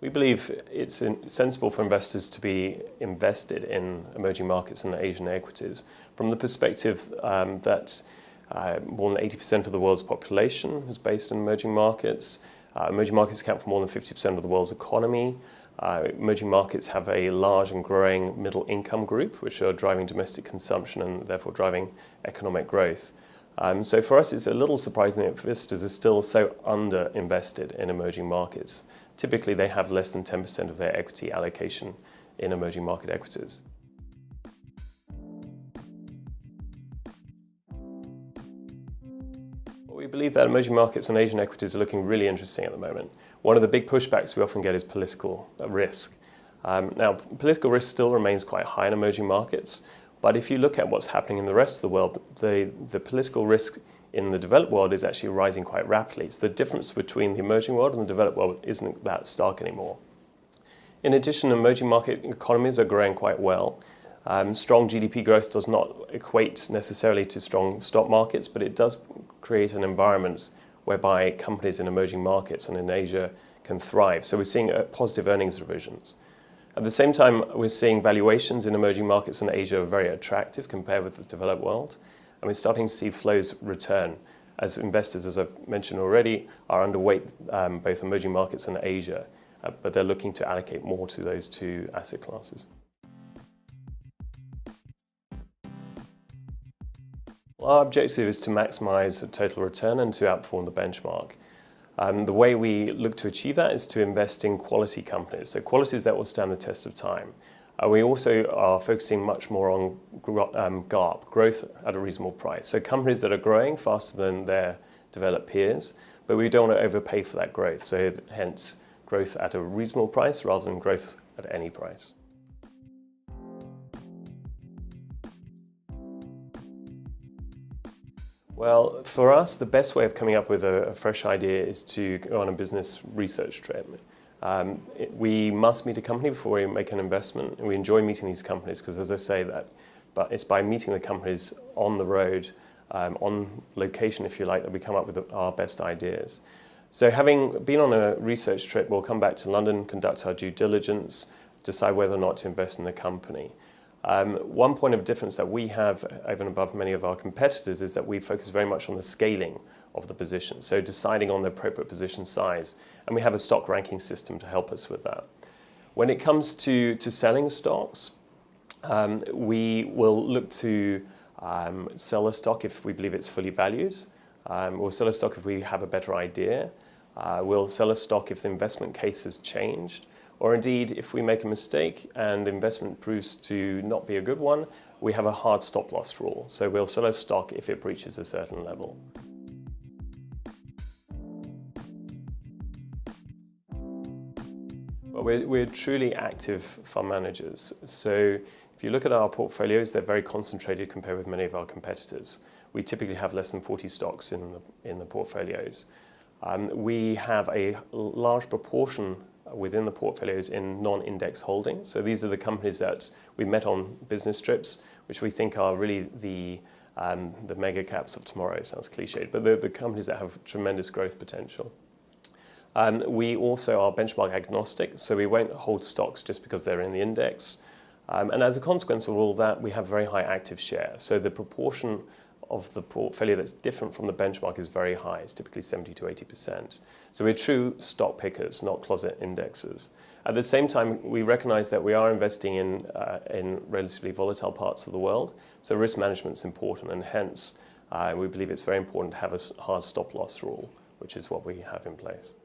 We believe it's sensible for investors to be invested in emerging markets and Asian equities from the perspective that more than 80% of the world's population is based in emerging markets. Emerging markets account for more than 50% of the world's economy. Emerging markets have a large and growing middle income group, which are driving domestic consumption and therefore driving economic growth. So for us, it's a little surprising that investors are still so under-invested in emerging markets. Typically, they have less than 10% of their equity allocation in emerging market equities. We believe that emerging markets and Asian equities are looking really interesting at the moment. One of the big pushbacks we often get is political risk. Now, political risk still remains quite high in emerging markets, but if you look at what's happening in the rest of the world, the political risk in the developed world is actually rising quite rapidly. So the difference between the emerging world and the developed world isn't that stark anymore. In addition, emerging market economies are growing quite well. Strong GDP growth does not equate necessarily to strong stock markets, but it does create an environment whereby companies in emerging markets and in Asia can thrive. So we're seeing positive earnings revisions. At the same time, we're seeing valuations in emerging markets in Asia are very attractive compared with the developed world. And we're starting to see flows return as investors, as I've mentioned already, are underweight both emerging markets and Asia, but they're looking to allocate more to those two asset classes. Our objective is to maximize the total return and to outperform the benchmark. The way we look to achieve that is to invest in quality companies, so qualities that will stand the test of time. We also are focusing much more on GARP, growth at a reasonable price. So companies that are growing faster than their developed peers, but we don't want to overpay for that growth. So hence, growth at a reasonable price rather than growth at any price. Well, for us, the best way of coming up with a fresh idea is to go on a business research trip. We must meet a company before we make an investment. We enjoy meeting these companies because, as I say, but it's by meeting the companies on the road, on location, if you like, that we come up with our best ideas. So having been on a research trip, we'll come back to London, conduct our due diligence, decide whether or not to invest in the company. One point of difference that we have over and above many of our competitors is that we focus very much on the scaling of the position, so deciding on the appropriate position size, and we have a stock ranking system to help us with that. When it comes to selling stocks, we will look to sell a stock if we believe it's fully valued. We'll sell a stock if we have a better idea. We'll sell a stock if the investment case has changed. Or indeed, if we make a mistake and the investment proves to not be a good one, we have a hard stop loss rule. So we'll sell a stock if it breaches a certain level. Well, we're truly active fund managers. So if you look at our portfolios, they're very concentrated compared with many of our competitors. We typically have less than 40 stocks in the portfolios. We have a large proportion within the portfolios in non-index holdings. So these are the companies that we met on business trips, which we think are really the mega caps of tomorrow. Sounds cliched, but they're the companies that have tremendous growth potential. We also are benchmark agnostic, so we won't hold stocks just because they're in the index. And as a consequence of all that, we have very high active share. So the proportion of the portfolio that's different from the benchmark is very high. It's typically 70 to 80%. So we're true stock pickers, not closet indexers. At the same time, we recognize that we are investing in relatively volatile parts of the world. So risk management is important, and hence we believe it's very important to have a hard stop loss rule, which is what we have in place.